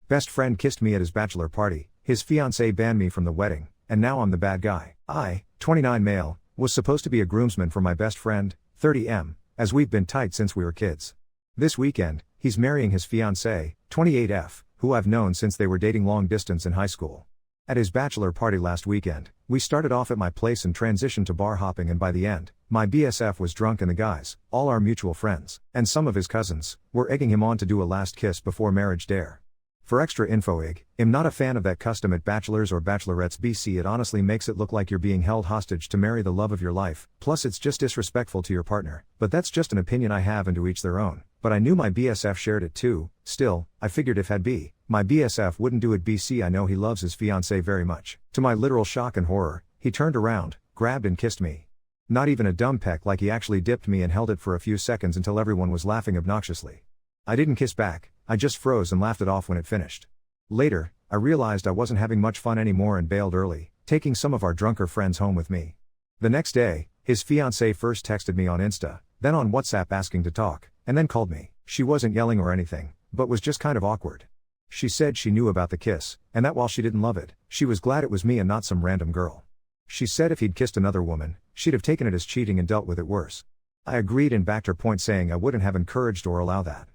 Best friend kissed me at his bachelor party, his fiancée banned me from the wedding, and now I'm the bad guy. I, 29 male, was supposed to be a groomsman for my best friend, 30M, as we've been tight since we were kids. This weekend, he's marrying his fiancée, 28F, who I've known since they were dating long distance in high school. At his bachelor party last weekend, we started off at my place and transitioned to bar hopping, and by the end, my BSF was drunk and the guys, all our mutual friends, and some of his cousins, were egging him on to do a last kiss before marriage dare. For extra info, I'm not a fan of that custom at bachelors or bachelorettes BC. It honestly makes it look like you're being held hostage to marry the love of your life, plus it's just disrespectful to your partner, but that's just an opinion I have and to each their own. But I knew my BSF shared it too. Still, I figured if had be, my BSF wouldn't do it. BC, I know he loves his fiancée very much. To my literal shock and horror, he turned around, grabbed and kissed me. Not even a dumb peck, like he actually dipped me and held it for a few seconds until everyone was laughing obnoxiously. I didn't kiss back, I just froze and laughed it off when it finished. Later, I realized I wasn't having much fun anymore and bailed early, taking some of our drunker friends home with me. The next day, his fiancée first texted me on Insta, then on WhatsApp asking to talk, and then called me. She wasn't yelling or anything, but was just kind of awkward. She said she knew about the kiss, and that while she didn't love it, she was glad it was me and not some random girl. She said if he'd kissed another woman, she'd have taken it as cheating and dealt with it worse. I agreed and backed her point, saying I wouldn't have encouraged or allow that.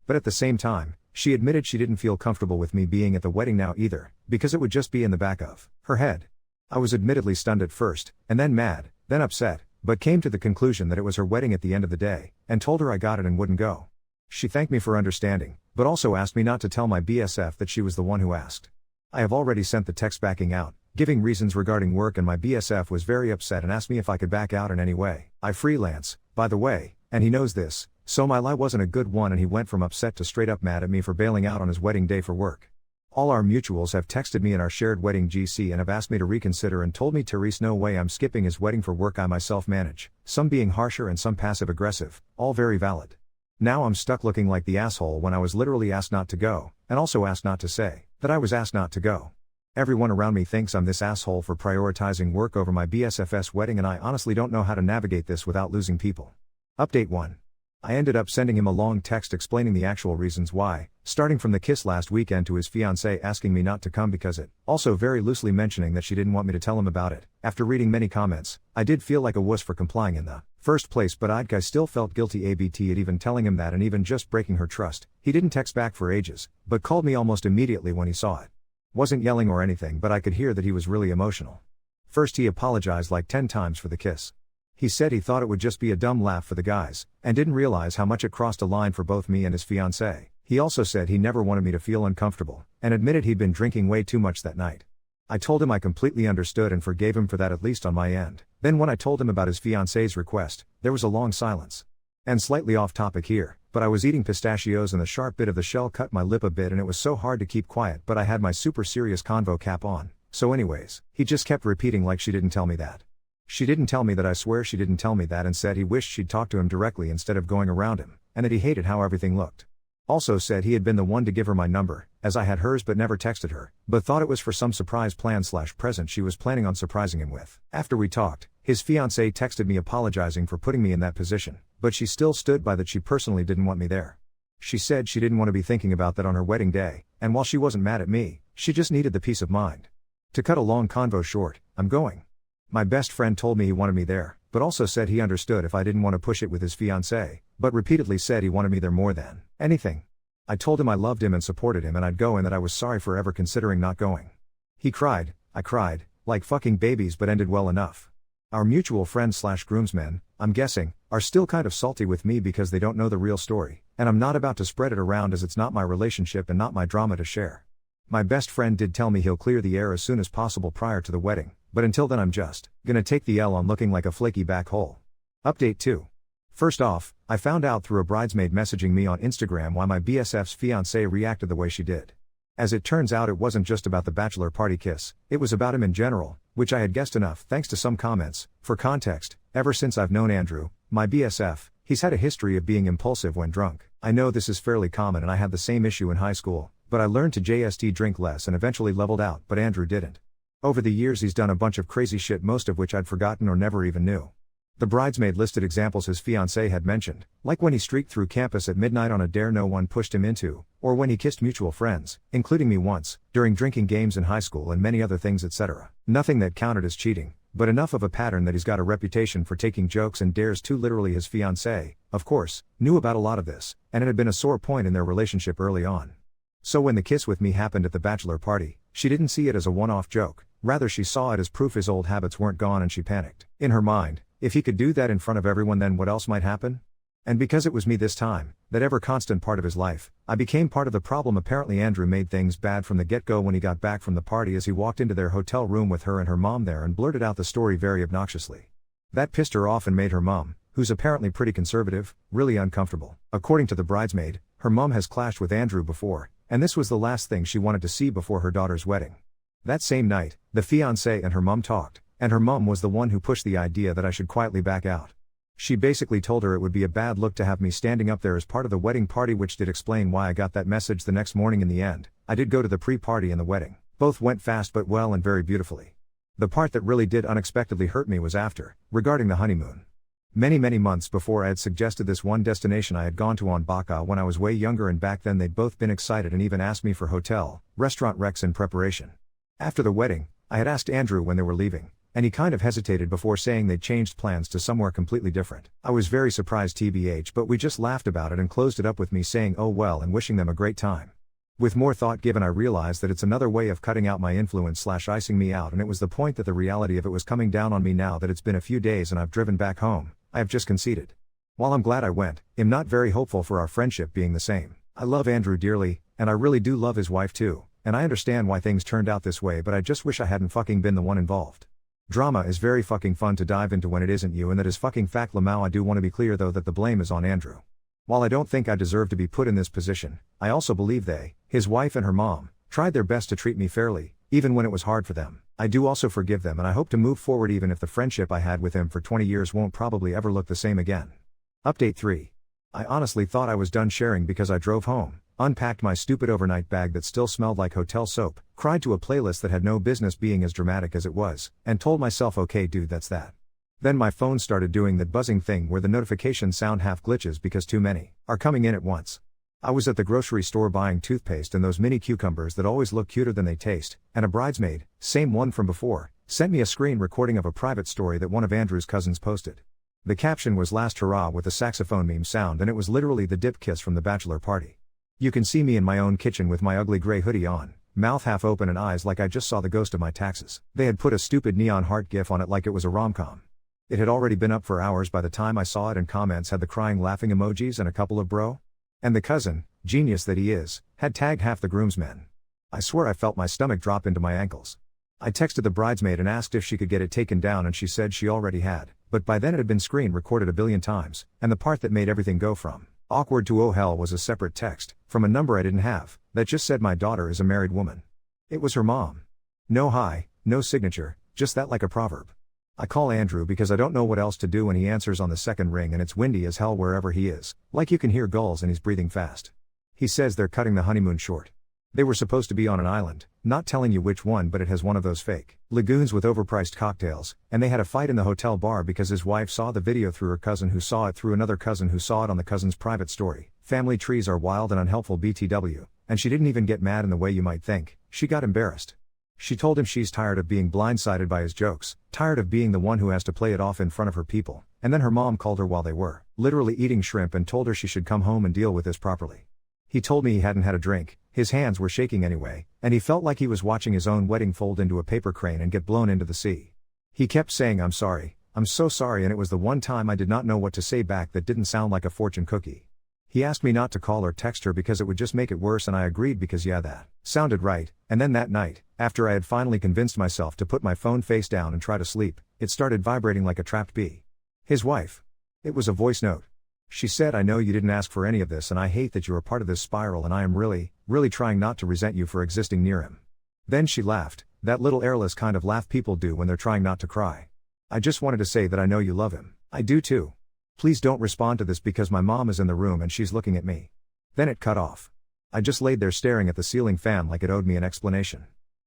But at the same time, she admitted she didn't feel comfortable with me being at the wedding now either, because it would just be in the back of her head. I was admittedly stunned at first, and then mad, then upset, but came to the conclusion that it was her wedding at the end of the day, and told her I got it and wouldn't go. She thanked me for understanding, but also asked me not to tell my BSF that she was the one who asked. I have already sent the text backing out, giving reasons regarding work, and my BSF was very upset and asked me if I could back out in any way. I freelance, by the way, and he knows this, so my lie wasn't a good one, and he went from upset to straight up mad at me for bailing out on his wedding day for work. All our mutuals have texted me in our shared wedding GC and have asked me to reconsider and told me, Therese, no way I'm skipping his wedding for work. I myself manage, some being harsher and some passive aggressive, all very valid. Now I'm stuck looking like the asshole when I was literally asked not to go, and also asked not to say that I was asked not to go. Everyone around me thinks I'm this asshole for prioritizing work over my BSF's wedding, and I honestly don't know how to navigate this without losing people. Update 1. I ended up sending him a long text explaining the actual reasons why, starting from the kiss last weekend to his fiancée asking me not to come because it, also very loosely mentioning that she didn't want me to tell him about it. After reading many comments, I did feel like a wuss for complying in the first place, but I still felt guilty at even telling him that and even just breaking her trust. He didn't text back for ages, but called me almost immediately when he saw it. Wasn't yelling or anything, but I could hear that he was really emotional. First he apologized like 10 times for the kiss. He said he thought it would just be a dumb laugh for the guys, and didn't realize how much it crossed a line for both me and his fiancée. He also said he never wanted me to feel uncomfortable, and admitted he'd been drinking way too much that night. I told him I completely understood and forgave him for that, at least on my end. Then when I told him about his fiancée's request, there was a long silence. And slightly off topic here, but I was eating pistachios and the sharp bit of the shell cut my lip a bit, and it was so hard to keep quiet, but I had my super serious convo cap on. So anyways, he just kept repeating like she didn't tell me that. She didn't tell me that, I swear she didn't tell me that, and said he wished she'd talk to him directly instead of going around him, and that he hated how everything looked. Also said he had been the one to give her my number, as I had hers but never texted her, but thought it was for some surprise plan/present she was planning on surprising him with. After we talked, his fiancée texted me apologizing for putting me in that position, but she still stood by that she personally didn't want me there. She said she didn't want to be thinking about that on her wedding day, and while she wasn't mad at me, she just needed the peace of mind. To cut a long convo short, I'm going. My best friend told me he wanted me there, but also said he understood if I didn't want to push it with his fiancée, but repeatedly said he wanted me there more than anything. I told him I loved him and supported him and I'd go, and that I was sorry for ever considering not going. He cried, I cried, like fucking babies, but ended well enough. Our mutual friends/groomsmen, I'm guessing, are still kind of salty with me because they don't know the real story, and I'm not about to spread it around as it's not my relationship and not my drama to share. My best friend did tell me he'll clear the air as soon as possible prior to the wedding, but until then I'm just gonna take the L on looking like a flaky back hole. Update 2. First off, I found out through a bridesmaid messaging me on Instagram why my BSF's fiancée reacted the way she did. As it turns out, it wasn't just about the bachelor party kiss, it was about him in general, which I had guessed enough thanks to some comments. For context, ever since I've known Andrew, my BSF, he's had a history of being impulsive when drunk. I know this is fairly common and I had the same issue in high school, but I learned to just drink less and eventually leveled out, but Andrew didn't. Over the years he's done a bunch of crazy shit, most of which I'd forgotten or never even knew. The bridesmaid listed examples his fiancée had mentioned, like when he streaked through campus at midnight on a dare no one pushed him into, Or when he kissed mutual friends, including me once, during drinking games in high school and many other things etc. Nothing that counted as cheating, but enough of a pattern that he's got a reputation for taking jokes and dares too literally. His fiancée, of course, knew about a lot of this, and it had been a sore point in their relationship early on. So when the kiss with me happened at the bachelor party, she didn't see it as a one-off joke, rather she saw it as proof his old habits weren't gone and she panicked. In her mind, if he could do that in front of everyone, then what else might happen? And because it was me this time, that ever-constant part of his life, I became part of the problem. Apparently Andrew made things bad from the get-go when he got back from the party, as he walked into their hotel room with her and her mom there and blurted out the story very obnoxiously. That pissed her off and made her mom, who's apparently pretty conservative, really uncomfortable. According to the bridesmaid, her mom has clashed with Andrew before, and this was the last thing she wanted to see before her daughter's wedding. That same night, the fiancée and her mom talked, and her mom was the one who pushed the idea that I should quietly back out. She basically told her it would be a bad look to have me standing up there as part of the wedding party, which did explain why I got that message the next morning. In the end, I did go to the pre-party and the wedding. Both went fast but well and very beautifully. The part that really did unexpectedly hurt me was after, regarding the honeymoon. Many months before, I had suggested this one destination I had gone to on Baca when I was way younger, and back then they'd both been excited and even asked me for hotel, restaurant recs in preparation. After the wedding, I had asked Andrew when they were leaving, and he kind of hesitated before saying they'd changed plans to somewhere completely different. I was very surprised tbh, but we just laughed about it and closed it up with me saying oh well and wishing them a great time. With more thought given, I realized that it's another way of cutting out my influence / icing me out, and it was the point that the reality of it was coming down on me. Now that it's been a few days and I've driven back home, I have just conceded. While I'm glad I went, I'm not very hopeful for our friendship being the same. I love Andrew dearly, and I really do love his wife too, and I understand why things turned out this way, but I just wish I hadn't fucking been the one involved. Drama is very fucking fun to dive into when it isn't you, and that is fucking fact. Lamau. I do want to be clear though that the blame is on Andrew. While I don't think I deserve to be put in this position, I also believe they, his wife and her mom, tried their best to treat me fairly, even when it was hard for them. I do also forgive them, and I hope to move forward even if the friendship I had with him for 20 years won't probably ever look the same again. Update 3. I honestly thought I was done sharing because I drove home, unpacked my stupid overnight bag that still smelled like hotel soap, cried to a playlist that had no business being as dramatic as it was, and told myself okay dude, that's that. Then my phone started doing that buzzing thing where the notification sound half glitches because too many are coming in at once. I was at the grocery store buying toothpaste and those mini cucumbers that always look cuter than they taste, and a bridesmaid, same one from before, sent me a screen recording of a private story that one of Andrew's cousins posted. The caption was "Last Hurrah" with a saxophone meme sound, and it was literally the dip kiss from the bachelor party. You can see me in my own kitchen with my ugly gray hoodie on, mouth half open and eyes like I just saw the ghost of my taxes. They had put a stupid neon heart gif on it like it was a rom-com. It had already been up for hours by the time I saw it, and comments had the crying laughing emojis and a couple of bro. And the cousin, genius that he is, had tagged half the groomsmen. I swear I felt my stomach drop into my ankles. I texted the bridesmaid and asked if she could get it taken down, and she said she already had, but by then it had been screen recorded a billion times, and the part that made everything go from awkward to oh hell was a separate text, from a number I didn't have, that just said my daughter is a married woman. It was her mom. No hi, no signature, just that like a proverb. I call Andrew because I don't know what else to do, and he answers on the second ring, and it's windy as hell wherever he is, like you can hear gulls, and he's breathing fast. He says they're cutting the honeymoon short. They were supposed to be on an island, not telling you which one, but it has one of those fake lagoons with overpriced cocktails, and they had a fight in the hotel bar because his wife saw the video through her cousin, who saw it through another cousin, who saw it on the cousin's private story. Family trees are wild and unhelpful BTW, and she didn't even get mad in the way you might think, she got embarrassed. She told him she's tired of being blindsided by his jokes, tired of being the one who has to play it off in front of her people, and then her mom called her while they were literally eating shrimp and told her she should come home and deal with this properly. He told me he hadn't had a drink, his hands were shaking anyway, and he felt like he was watching his own wedding fold into a paper crane and get blown into the sea. He kept saying I'm sorry, I'm so sorry, and it was the one time I did not know what to say back that didn't sound like a fortune cookie. He asked me not to call or text her because it would just make it worse, and I agreed because yeah, that sounded right. And then that night, after I had finally convinced myself to put my phone face down and try to sleep, it started vibrating like a trapped bee. His wife. It was a voice note. She said, I know you didn't ask for any of this, and I hate that you are part of this spiral, and I am really trying not to resent you for existing near him. Then she laughed, that little airless kind of laugh people do when they're trying not to cry. I just wanted to say that I know you love him. I do too. Please don't respond to this because my mom is in the room and she's looking at me. Then it cut off. I just laid there staring at the ceiling fan like it owed me an explanation.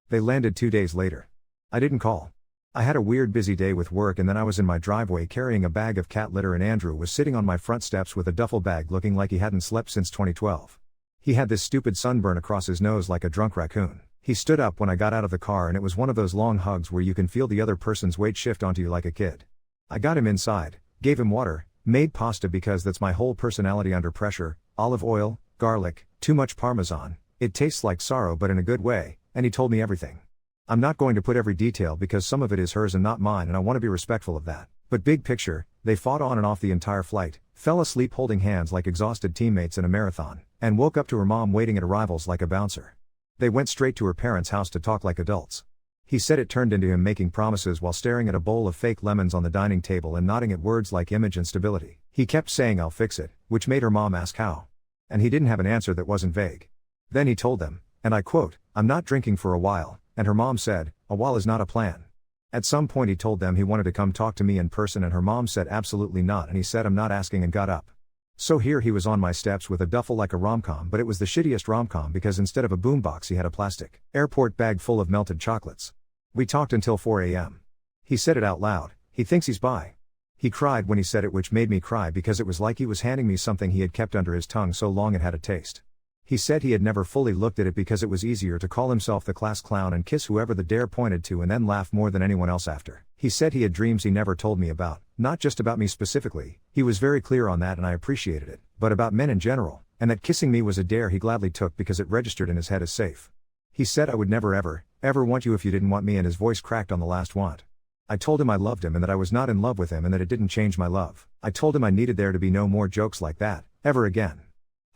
They landed 2 days later. I didn't call. I had a weird busy day with work, and then I was in my driveway carrying a bag of cat litter, and Andrew was sitting on my front steps with a duffel bag looking like he hadn't slept since 2012. He had this stupid sunburn across his nose like a drunk raccoon. He stood up when I got out of the car and it was one of those long hugs where you can feel the other person's weight shift onto you like a kid. I got him inside, gave him water, made pasta because that's my whole personality under pressure, olive oil, garlic, too much parmesan, it tastes like sorrow but in a good way, and he told me everything. I'm not going to put every detail because some of it is hers and not mine and I want to be respectful of that. But big picture, they fought on and off the entire flight, fell asleep holding hands like exhausted teammates in a marathon, and woke up to her mom waiting at arrivals like a bouncer. They went straight to her parents' house to talk like adults. He said it turned into him making promises while staring at a bowl of fake lemons on the dining table and nodding at words like image and stability. He kept saying I'll fix it, which made her mom ask how. And he didn't have an answer that wasn't vague. Then he told them, and I quote, "I'm not drinking for a while," and her mom said, "A while is not a plan." At some point he told them he wanted to come talk to me in person and her mom said absolutely not and he said I'm not asking and got up. So here he was on my steps with a duffel like a rom-com, but it was the shittiest rom-com because instead of a boombox he had a plastic airport bag full of melted chocolates. We talked until 4 a.m. He said it out loud, he thinks he's bi. He cried when he said it, which made me cry because it was like he was handing me something he had kept under his tongue so long it had a taste. He said he had never fully looked at it because it was easier to call himself the class clown and kiss whoever the dare pointed to and then laugh more than anyone else after. He said he had dreams he never told me about, not just about me specifically, he was very clear on that and I appreciated it, but about men in general, and that kissing me was a dare he gladly took because it registered in his head as safe. He said I would never ever want you if you didn't want me and his voice cracked on the last want. I told him I loved him and that I was not in love with him and that it didn't change my love. I told him I needed there to be no more jokes like that, ever again.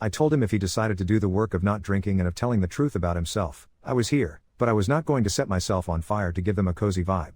I told him if he decided to do the work of not drinking and of telling the truth about himself, I was here, but I was not going to set myself on fire to give them a cozy vibe.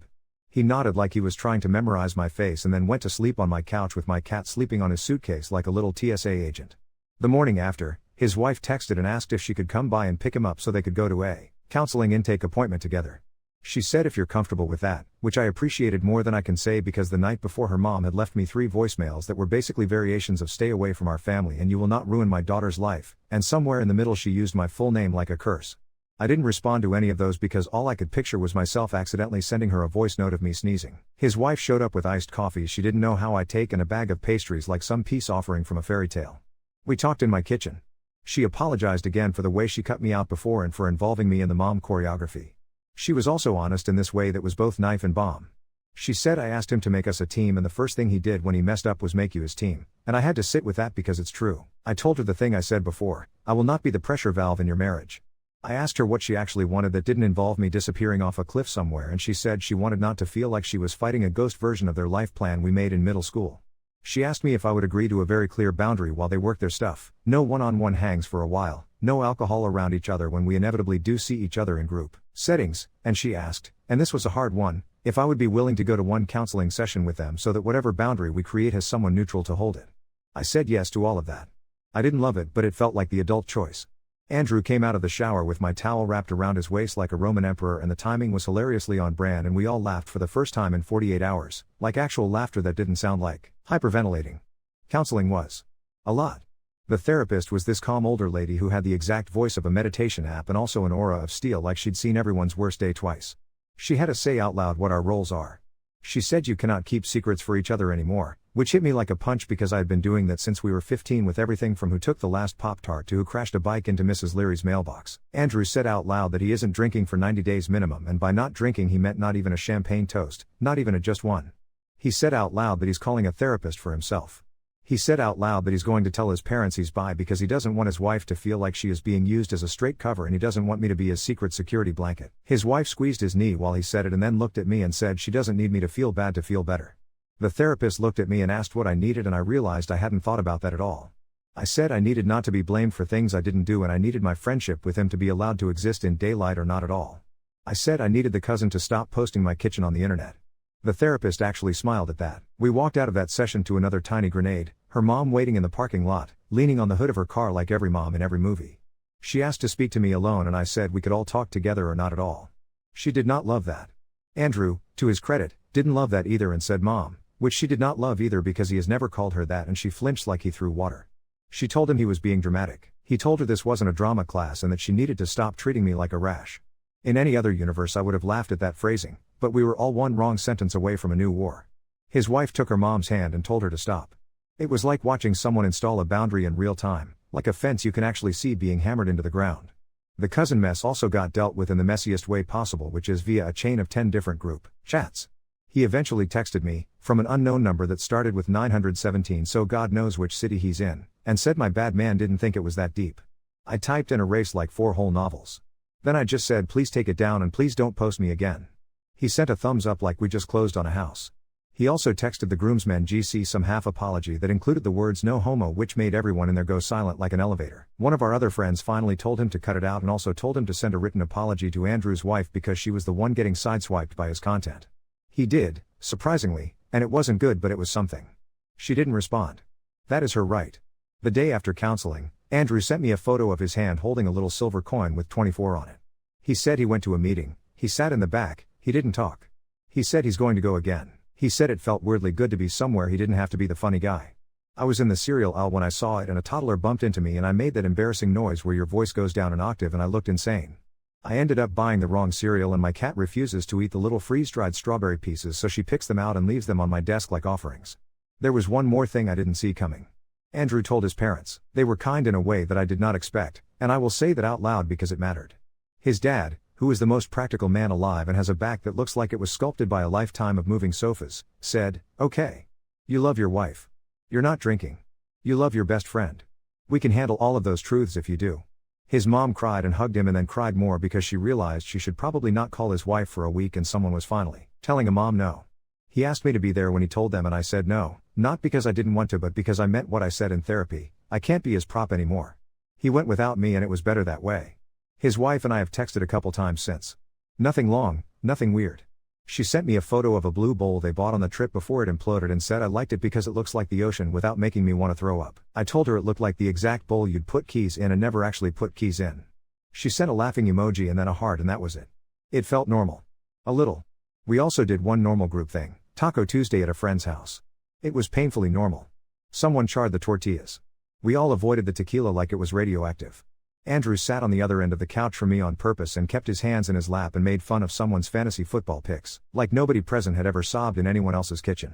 He nodded like he was trying to memorize my face and then went to sleep on my couch with my cat sleeping on his suitcase like a little TSA agent. The morning after, his wife texted and asked if she could come by and pick him up so they could go to a counseling intake appointment together. She said if you're comfortable with that, which I appreciated more than I can say because the night before her mom had left me 3 voicemails that were basically variations of stay away from our family and you will not ruin my daughter's life, and somewhere in the middle she used my full name like a curse. I didn't respond to any of those because all I could picture was myself accidentally sending her a voice note of me sneezing. His wife showed up with iced coffees she didn't know how I take and a bag of pastries like some peace offering from a fairy tale. We talked in my kitchen. She apologized again for the way she cut me out before and for involving me in the mom choreography. She was also honest in this way that was both knife and bomb. She said I asked him to make us a team and the first thing he did when he messed up was make you his team, and I had to sit with that because it's true. I told her the thing I said before, I will not be the pressure valve in your marriage. I asked her what she actually wanted that didn't involve me disappearing off a cliff somewhere and she said she wanted not to feel like she was fighting a ghost version of their life plan we made in middle school. She asked me if I would agree to a very clear boundary while they work their stuff, no one-on-one hangs for a while, no alcohol around each other when we inevitably do see each other in group settings, and she asked, and this was a hard one, if I would be willing to go to one counseling session with them so that whatever boundary we create has someone neutral to hold it. I said yes to all of that. I didn't love it but it felt like the adult choice. Andrew came out of the shower with my towel wrapped around his waist like a Roman emperor and the timing was hilariously on brand and we all laughed for the first time in 48 hours, like actual laughter that didn't sound like hyperventilating. Counseling was a lot. The therapist was this calm older lady who had the exact voice of a meditation app and also an aura of steel like she'd seen everyone's worst day twice. She had us say out loud what our roles are. She said you cannot keep secrets for each other anymore, which hit me like a punch because I had been doing that since we were 15 with everything from who took the last Pop-Tart to who crashed a bike into Mrs. Leary's mailbox. Andrew said out loud that he isn't drinking for 90 days minimum and by not drinking he meant not even a champagne toast, not even a just one. He said out loud that he's calling a therapist for himself. He said out loud that he's going to tell his parents he's bi because he doesn't want his wife to feel like she is being used as a straight cover and he doesn't want me to be his secret security blanket. His wife squeezed his knee while he said it and then looked at me and said she doesn't need me to feel bad to feel better. The therapist looked at me and asked what I needed and I realized I hadn't thought about that at all. I said I needed not to be blamed for things I didn't do and I needed my friendship with him to be allowed to exist in daylight or not at all. I said I needed the cousin to stop posting my kitchen on the internet. The therapist actually smiled at that. We walked out of that session to another tiny grenade, her mom waiting in the parking lot, leaning on the hood of her car like every mom in every movie. She asked to speak to me alone and I said we could all talk together or not at all. She did not love that. Andrew, to his credit, didn't love that either and said mom, which she did not love either because he has never called her that and she flinched like he threw water. She told him he was being dramatic. He told her this wasn't a drama class and that she needed to stop treating me like a rash. In any other universe I would have laughed at that phrasing, but we were all one wrong sentence away from a new war. His wife took her mom's hand and told her to stop. It was like watching someone install a boundary in real time, like a fence you can actually see being hammered into the ground. The cousin mess also got dealt with in the messiest way possible, which is via a chain of 10 different group chats. He eventually texted me, from an unknown number that started with 917, so God knows which city he's in, and said my bad man didn't think it was that deep. I typed and erased like 4 whole novels. Then I just said please take it down and please don't post me again. He sent a thumbs up like we just closed on a house. He also texted the groomsmen GC some half apology that included the words no homo, which made everyone in there go silent like an elevator. One of our other friends finally told him to cut it out and also told him to send a written apology to Andrew's wife because she was the one getting sideswiped by his content. He did, surprisingly, and it wasn't good, but it was something. She didn't respond. That is her right. The day after counseling, Andrew sent me a photo of his hand holding a little silver coin with 24 on it. He said he went to a meeting, he sat in the back, he didn't talk. He said he's going to go again. He said it felt weirdly good to be somewhere he didn't have to be the funny guy. I was in the cereal aisle when I saw it and a toddler bumped into me and I made that embarrassing noise where your voice goes down an octave and I looked insane. I ended up buying the wrong cereal and my cat refuses to eat the little freeze-dried strawberry pieces, so she picks them out and leaves them on my desk like offerings. There was one more thing I didn't see coming. Andrew told his parents. They were kind in a way that I did not expect, and I will say that out loud because it mattered. His dad, who is the most practical man alive and has a back that looks like it was sculpted by a lifetime of moving sofas, said, "Okay. You love your wife. You're not drinking. You love your best friend. We can handle all of those truths if you do." His mom cried and hugged him and then cried more because she realized she should probably not call his wife for a week and someone was finally telling a mom no. He asked me to be there when he told them and I said no, not because I didn't want to but because I meant what I said in therapy, I can't be his prop anymore. He went without me and it was better that way. His wife and I have texted a couple times since. Nothing long, nothing weird. She sent me a photo of a blue bowl they bought on the trip before it imploded and said I liked it because it looks like the ocean without making me want to throw up. I told her it looked like the exact bowl you'd put keys in and never actually put keys in. She sent a laughing emoji and then a heart and that was it. It felt normal. A little. We also did one normal group thing, Taco Tuesday at a friend's house. It was painfully normal. Someone charred the tortillas. We all avoided the tequila like it was radioactive. Andrew sat on the other end of the couch from me on purpose and kept his hands in his lap and made fun of someone's fantasy football picks, like nobody present had ever sobbed in anyone else's kitchen.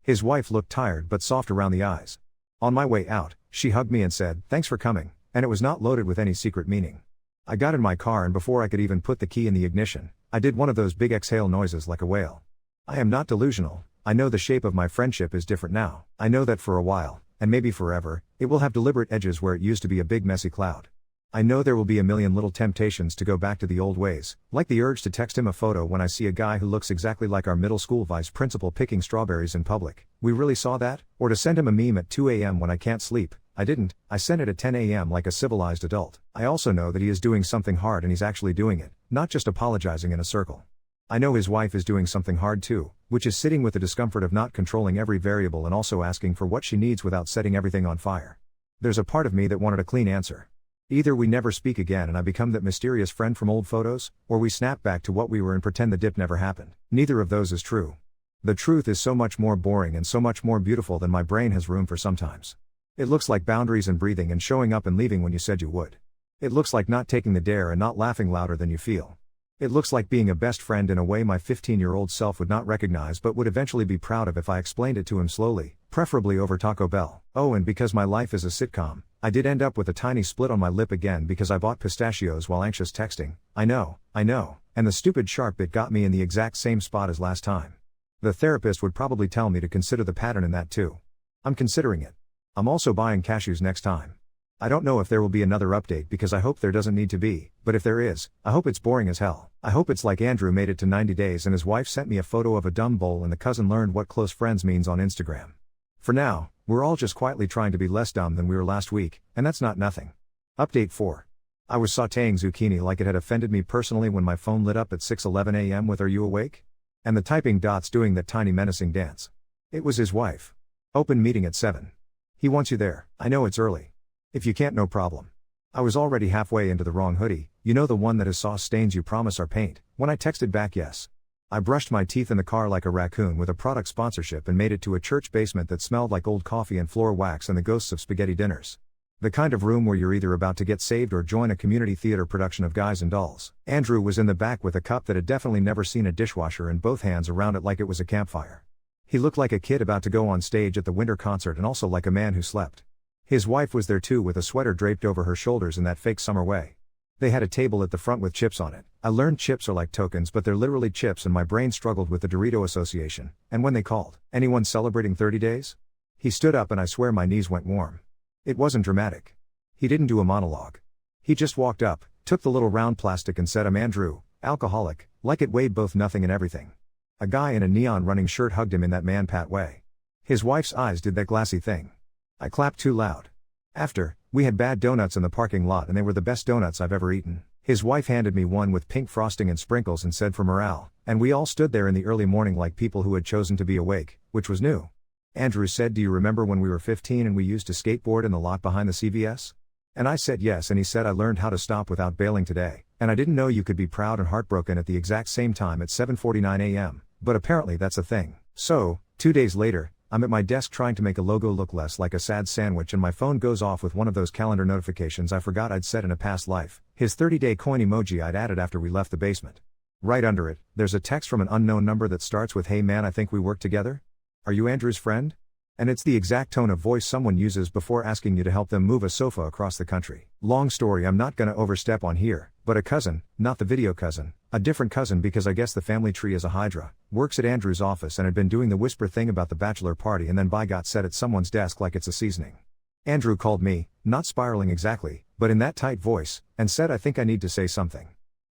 His wife looked tired but soft around the eyes. On my way out, she hugged me and said, "Thanks for coming," and it was not loaded with any secret meaning. I got in my car and before I could even put the key in the ignition, I did one of those big exhale noises like a whale. I am not delusional. I know the shape of my friendship is different now. I know that for a while, and maybe forever, it will have deliberate edges where it used to be a big messy cloud. I know there will be a million little temptations to go back to the old ways, like the urge to text him a photo when I see a guy who looks exactly like our middle school vice principal picking strawberries in public. We really saw that? Or to send him a meme at 2 a.m. when I can't sleep. I didn't, I sent it at 10 a.m. like a civilized adult. I also know that he is doing something hard and he's actually doing it, not just apologizing in a circle. I know his wife is doing something hard too, which is sitting with the discomfort of not controlling every variable and also asking for what she needs without setting everything on fire. There's a part of me that wanted a clean answer. Either we never speak again and I become that mysterious friend from old photos, or we snap back to what we were and pretend the dip never happened. Neither of those is true. The truth is so much more boring and so much more beautiful than my brain has room for sometimes. It looks like boundaries and breathing and showing up and leaving when you said you would. It looks like not taking the dare and not laughing louder than you feel. It looks like being a best friend in a way my 15-year-old self would not recognize but would eventually be proud of if I explained it to him slowly, preferably over Taco Bell. Oh, and because my life is a sitcom, I did end up with a tiny split on my lip again because I bought pistachios while anxious texting. I know, and the stupid sharp bit got me in the exact same spot as last time. The therapist would probably tell me to consider the pattern in that too. I'm considering it. I'm also buying cashews next time. I don't know if there will be another update because I hope there doesn't need to be, but if there is, I hope it's boring as hell. I hope it's like Andrew made it to 90 days and his wife sent me a photo of a dumb bowl and the cousin learned what close friends means on Instagram. For now, we're all just quietly trying to be less dumb than we were last week, and that's not nothing. Update 4. I was sautéing zucchini like it had offended me personally when my phone lit up at 6:11 a.m. with "Are you awake?" and the typing dots doing that tiny menacing dance. It was his wife. Open meeting at 7. He wants you there. I know it's early. If you can't, no problem. I was already halfway into the wrong hoodie, you know, the one that has sauce stains you promise are paint, when I texted back yes. I brushed my teeth in the car like a raccoon with a product sponsorship and made it to a church basement that smelled like old coffee and floor wax and the ghosts of spaghetti dinners. The kind of room where you're either about to get saved or join a community theater production of Guys and Dolls. Andrew was in the back with a cup that had definitely never seen a dishwasher and both hands around it like it was a campfire. He looked like a kid about to go on stage at the winter concert and also like a man who slept. His wife was there too with a sweater draped over her shoulders in that fake summer way. They had a table at the front with chips on it. I learned chips are like tokens but they're literally chips and my brain struggled with the Dorito association, and when they called, "Anyone celebrating 30 days?" He stood up and I swear my knees went warm. It wasn't dramatic. He didn't do a monologue. He just walked up, took the little round plastic and said, "I'm Andrew, alcoholic," like it weighed both nothing and everything. A guy in a neon running shirt hugged him in that man-pat way. His wife's eyes did that glassy thing. I clapped too loud. After, we had bad donuts in the parking lot and they were the best donuts I've ever eaten. His wife handed me one with pink frosting and sprinkles and said for morale, and we all stood there in the early morning like people who had chosen to be awake, which was new. Andrew said, "Do you remember when we were 15 and we used to skateboard in the lot behind the CVS?" And I said yes, and he said, "I learned how to stop without bailing today, and I didn't know you could be proud and heartbroken at the exact same time at 7:49 a.m., but apparently that's a thing." So, 2 days later, I'm at my desk trying to make a logo look less like a sad sandwich and my phone goes off with one of those calendar notifications I forgot I'd set in a past life, his 30-day coin emoji I'd added after we left the basement. Right under it, there's a text from an unknown number that starts with, "Hey man, I think we work together? Are you Andrew's friend?" And it's the exact tone of voice someone uses before asking you to help them move a sofa across the country. Long story I'm not gonna overstep on here, but a cousin, not the video cousin, a different cousin because I guess the family tree is a hydra, works at Andrew's office and had been doing the whisper thing about the bachelor party and then got set at someone's desk like it's a seasoning. Andrew called me, not spiraling exactly, but in that tight voice, and said, "I think I need to say something."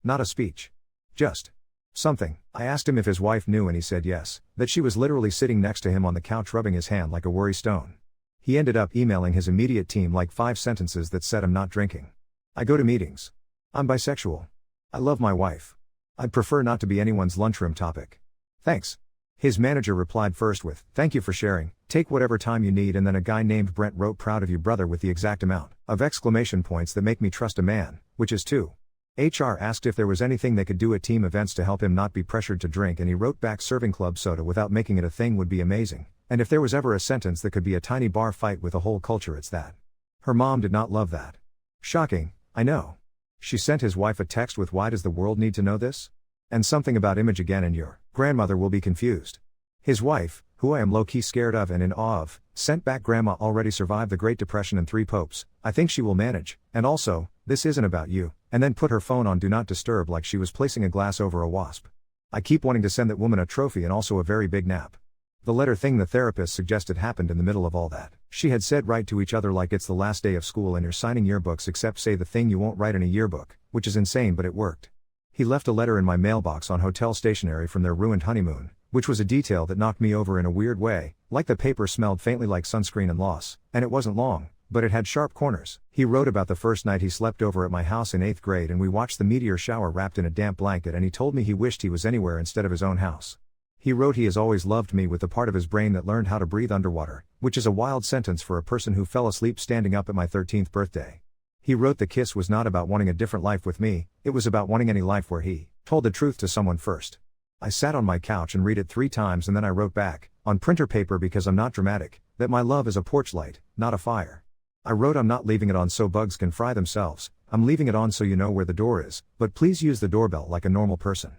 Not a speech. Just something. I asked him if his wife knew and he said yes, that she was literally sitting next to him on the couch rubbing his hand like a worry stone. He ended up emailing his immediate team like 5 sentences that said, "I'm not drinking. I go to meetings. I'm bisexual. I love my wife. I'd prefer not to be anyone's lunchroom topic. Thanks." His manager replied first with, "Thank you for sharing, take whatever time you need," and then a guy named Brent wrote, "Proud of you brother," with the exact amount of exclamation points that make me trust a man, which is 2. HR asked if there was anything they could do at team events to help him not be pressured to drink and he wrote back, "Serving club soda without making it a thing would be amazing, and if there was ever a sentence that could be a tiny bar fight with a whole culture it's that." Her mom did not love that. Shocking, I know. She sent his wife a text with, "Why does the world need to know this?" And something about image again and your grandmother will be confused. His wife, who I am low-key scared of and in awe of, sent back, "Grandma already survived the Great Depression and 3 popes, I think she will manage, and also, this isn't about you," and then put her phone on Do Not Disturb like she was placing a glass over a wasp. I keep wanting to send that woman a trophy and also a very big nap. The letter thing the therapist suggested happened in the middle of all that. She had said write to each other like it's the last day of school and you're signing yearbooks, except say the thing you won't write in a yearbook, which is insane but it worked. He left a letter in my mailbox on hotel stationery from their ruined honeymoon, which was a detail that knocked me over in a weird way, like the paper smelled faintly like sunscreen and loss, and it wasn't long, but it had sharp corners. He wrote about the first night he slept over at my house in 8th grade and we watched the meteor shower wrapped in a damp blanket, and he told me he wished he was anywhere instead of his own house. He wrote he has always loved me with the part of his brain that learned how to breathe underwater, which is a wild sentence for a person who fell asleep standing up at my 13th birthday. He wrote the kiss was not about wanting a different life with me, it was about wanting any life where he told the truth to someone first. I sat on my couch and read it 3 times and then I wrote back, on printer paper because I'm not dramatic, that my love is a porch light, not a fire. I wrote, "I'm not leaving it on so bugs can fry themselves, I'm leaving it on so you know where the door is, but please use the doorbell like a normal person."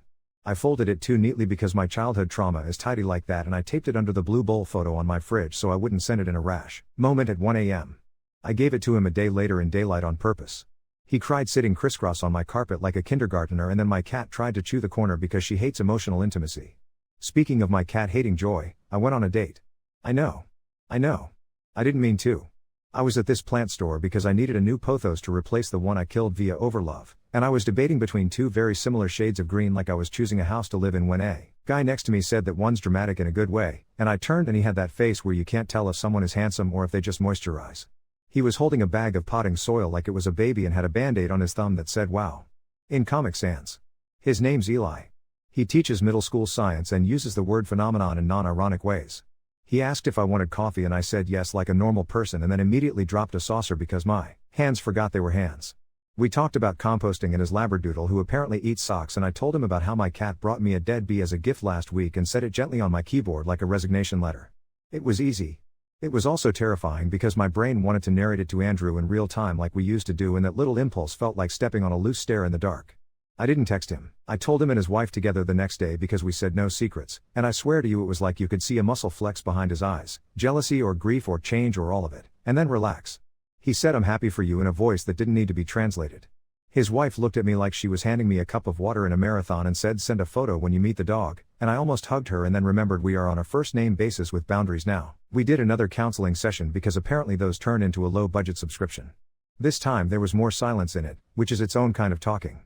I folded it too neatly because my childhood trauma is tidy like that, and I taped it under the blue bowl photo on my fridge so I wouldn't send it in a rash moment at 1 a.m. I gave it to him a day later in daylight on purpose. He cried sitting crisscross on my carpet like a kindergartner, and then my cat tried to chew the corner because she hates emotional intimacy. Speaking of my cat hating joy, I went on a date. I know. I didn't mean to. I was at this plant store because I needed a new pothos to replace the one I killed via overlove, and I was debating between 2 very similar shades of green like I was choosing a house to live in when a guy next to me said that one's dramatic in a good way, and I turned and he had that face where you can't tell if someone is handsome or if they just moisturize. He was holding a bag of potting soil like it was a baby and had a band-aid on his thumb that said "Wow." In Comic Sans. His name's Eli. He teaches middle school science and uses the word phenomenon in non-ironic ways. He asked if I wanted coffee and I said yes like a normal person, and then immediately dropped a saucer because my hands forgot they were hands. We talked about composting and his labradoodle who apparently eats socks, and I told him about how my cat brought me a dead bee as a gift last week and set it gently on my keyboard like a resignation letter. It was easy. It was also terrifying because my brain wanted to narrate it to Andrew in real time like we used to do, and that little impulse felt like stepping on a loose stair in the dark. I didn't text him. I told him and his wife together the next day because we said no secrets, and I swear to you it was like you could see a muscle flex behind his eyes, jealousy or grief or change or all of it, and then relax. He said I'm happy for you in a voice that didn't need to be translated. His wife looked at me like she was handing me a cup of water in a marathon and said send a photo when you meet the dog, and I almost hugged her and then remembered we are on a first name basis with boundaries now. We did another counseling session because apparently those turn into a low budget subscription. This time there was more silence in it, which is its own kind of talking.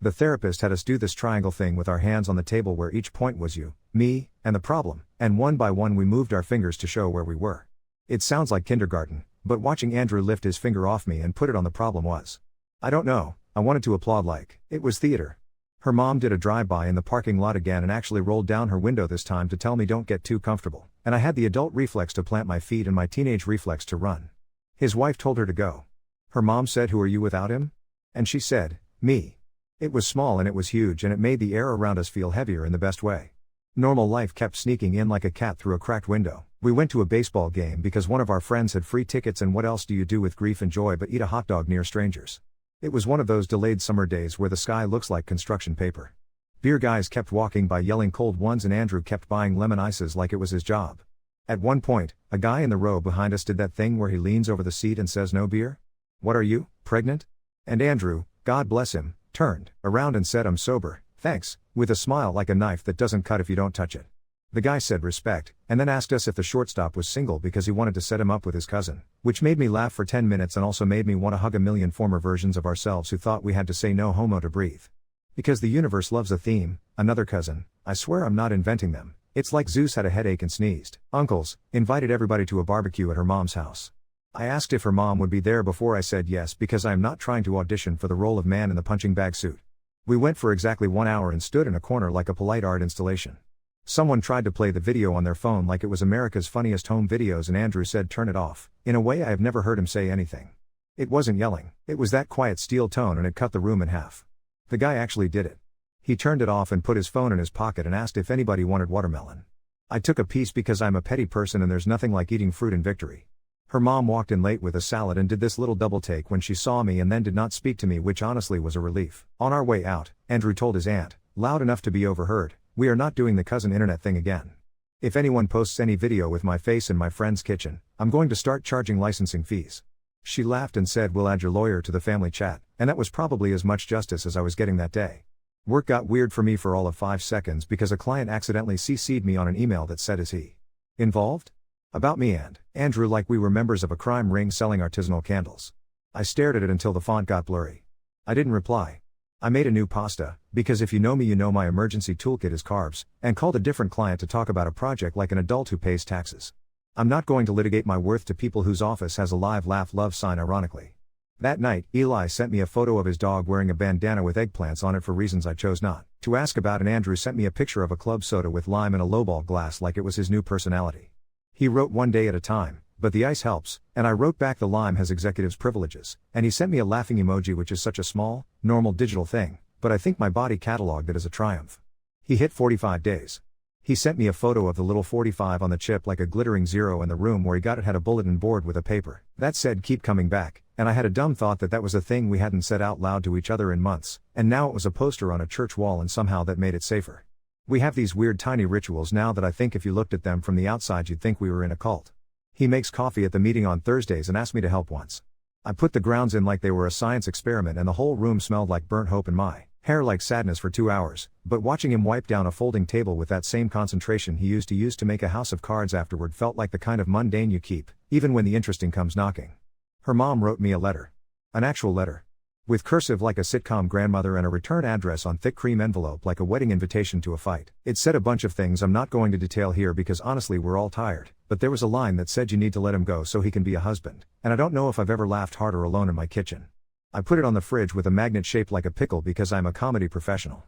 The therapist had us do this triangle thing with our hands on the table where each point was you, me, and the problem, and one by one we moved our fingers to show where we were. It sounds like kindergarten, but watching Andrew lift his finger off me and put it on the problem was. I don't know, I wanted to applaud like it was theater. Her mom did a drive-by in the parking lot again and actually rolled down her window this time to tell me don't get too comfortable, and I had the adult reflex to plant my feet and my teenage reflex to run. His wife told her to go. Her mom said, "Who are you without him?" And she said, "Me." It was small and it was huge and it made the air around us feel heavier in the best way. Normal life kept sneaking in like a cat through a cracked window. We went to a baseball game because one of our friends had free tickets, and what else do you do with grief and joy but eat a hot dog near strangers? It was one of those delayed summer days where the sky looks like construction paper. Beer guys kept walking by yelling cold ones and Andrew kept buying lemon ices like it was his job. At one point, a guy in the row behind us did that thing where he leans over the seat and says no beer? What are you, pregnant? And Andrew, God bless him, turned around and said I'm sober, thanks, with a smile like a knife that doesn't cut if you don't touch it. The guy said respect, and then asked us if the shortstop was single because he wanted to set him up with his cousin, which made me laugh for 10 minutes and also made me want to hug a million former versions of ourselves who thought we had to say no homo to breathe. Because the universe loves a theme, another cousin, I swear I'm not inventing them, it's like Zeus had a headache and sneezed. Uncles, invited everybody to a barbecue at her mom's house. I asked if her mom would be there before I said yes because I am not trying to audition for the role of man in the punching bag suit. We went for exactly 1 hour and stood in a corner like a polite art installation. Someone tried to play the video on their phone like it was America's Funniest Home Videos and Andrew said turn it off, in a way I have never heard him say anything. It wasn't yelling, it was that quiet steel tone and it cut the room in half. The guy actually did it. He turned it off and put his phone in his pocket and asked if anybody wanted watermelon. I took a piece because I'm a petty person and there's nothing like eating fruit in victory. Her mom walked in late with a salad and did this little double take when she saw me and then did not speak to me, which honestly was a relief. On our way out, Andrew told his aunt, loud enough to be overheard, "We are not doing the cousin internet thing again. If anyone posts any video with my face in my friend's kitchen, I'm going to start charging licensing fees." She laughed and said, "We'll add your lawyer to the family chat," and that was probably as much justice as I was getting that day. Work got weird for me for all of 5 seconds because a client accidentally CC'd me on an email that said, "Is he involved?" About me and Andrew like we were members of a crime ring selling artisanal candles. I stared at it until the font got blurry. I didn't reply. I made a new pasta, because if you know me you know my emergency toolkit is carbs, and called a different client to talk about a project like an adult who pays taxes. I'm not going to litigate my worth to people whose office has a live laugh love sign ironically. That night, Eli sent me a photo of his dog wearing a bandana with eggplants on it for reasons I chose not to ask about, and Andrew sent me a picture of a club soda with lime in a lowball glass like it was his new personality. He wrote one day at a time, but the ice helps, and I wrote back the lime has executive's privileges, and he sent me a laughing emoji which is such a small, normal digital thing, but I think my body cataloged it as a triumph. He hit 45 days. He sent me a photo of the little 45 on the chip like a glittering zero, and the room where he got it had a bulletin board with a paper that said keep coming back, and I had a dumb thought that that was a thing we hadn't said out loud to each other in months, and now it was a poster on a church wall and somehow that made it safer. We have these weird tiny rituals now that I think if you looked at them from the outside you'd think we were in a cult. He makes coffee at the meeting on Thursdays and asked me to help once. I put the grounds in like they were a science experiment and the whole room smelled like burnt hope and my hair like sadness for 2 hours, but watching him wipe down a folding table with that same concentration he used to make a house of cards afterward felt like the kind of mundane you keep, even when the interesting comes knocking. Her mom wrote me a letter. An actual letter. With cursive like a sitcom grandmother and a return address on thick cream envelope like a wedding invitation to a fight. It said a bunch of things I'm not going to detail here because honestly we're all tired, but there was a line that said you need to let him go so he can be a husband, and I don't know if I've ever laughed harder alone in my kitchen. I put it on the fridge with a magnet shaped like a pickle because I'm a comedy professional.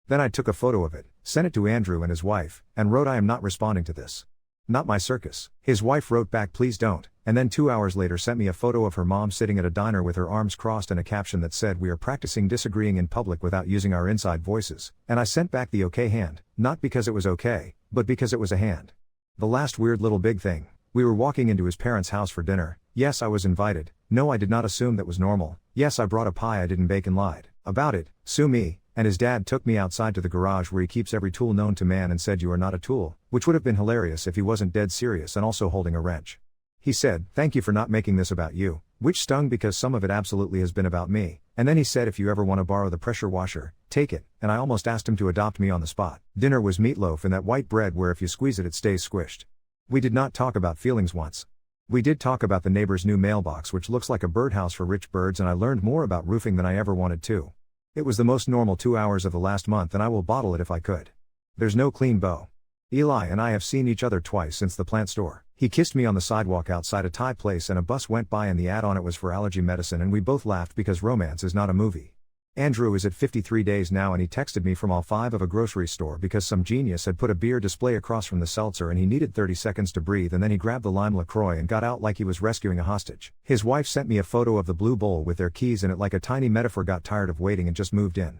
Then I took a photo of it, sent it to Andrew and his wife, and wrote I am not responding to this. Not my circus. His wife wrote back please don't, and then 2 hours later sent me a photo of her mom sitting at a diner with her arms crossed and a caption that said we are practicing disagreeing in public without using our inside voices, and I sent back the okay hand, not because it was okay, but because it was a hand. The last weird little big thing. We were walking into his parents' house for dinner. Yes, I was invited. No, I did not assume that was normal. Yes, I brought a pie I didn't bake and lied about it. Sue me. And his dad took me outside to the garage where he keeps every tool known to man and said you are not a tool, which would have been hilarious if he wasn't dead serious and also holding a wrench. He said, thank you for not making this about you, which stung because some of it absolutely has been about me, and then he said if you ever want to borrow the pressure washer, take it, and I almost asked him to adopt me on the spot. Dinner was meatloaf and that white bread where if you squeeze it it stays squished. We did not talk about feelings once. We did talk about the neighbor's new mailbox which looks like a birdhouse for rich birds, and I learned more about roofing than I ever wanted to. It was the most normal 2 hours of the last month and I will bottle it if I could. There's no clean bow. Eli and I have seen each other twice since the plant store. He kissed me on the sidewalk outside a Thai place and a bus went by and the ad on it was for allergy medicine and we both laughed because romance is not a movie. Andrew is at 53 days now and he texted me from all 5 of a grocery store because some genius had put a beer display across from the seltzer and he needed 30 seconds to breathe, and then he grabbed the lime LaCroix and got out like he was rescuing a hostage. His wife sent me a photo of the blue bowl with their keys in it like a tiny metaphor, got tired of waiting and just moved in.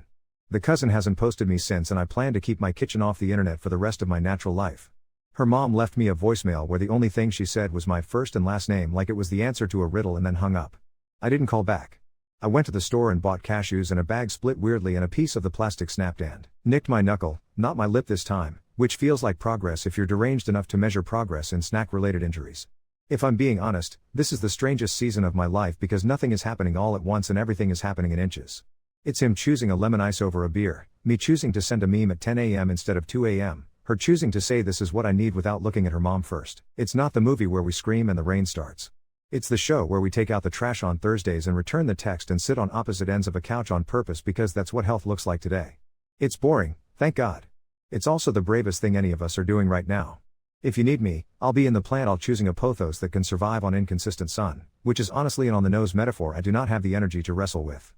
The cousin hasn't posted me since and I plan to keep my kitchen off the internet for the rest of my natural life. Her mom left me a voicemail where the only thing she said was my first and last name like it was the answer to a riddle and then hung up. I didn't call back. I went to the store and bought cashews and a bag split weirdly and a piece of the plastic snapped and nicked my knuckle, not my lip this time, which feels like progress if you're deranged enough to measure progress in snack-related injuries. If I'm being honest, this is the strangest season of my life because nothing is happening all at once and everything is happening in inches. It's him choosing a lemon ice over a beer, me choosing to send a meme at 10 a.m. instead of 2 a.m., her choosing to say this is what I need without looking at her mom first. It's not the movie where we scream and the rain starts. It's the show where we take out the trash on Thursdays and return the text and sit on opposite ends of a couch on purpose because that's what health looks like today. It's boring, thank God. It's also the bravest thing any of us are doing right now. If you need me, I'll be in the plant. I'll choosing a pothos that can survive on inconsistent sun, which is honestly an on-the-nose metaphor I do not have the energy to wrestle with.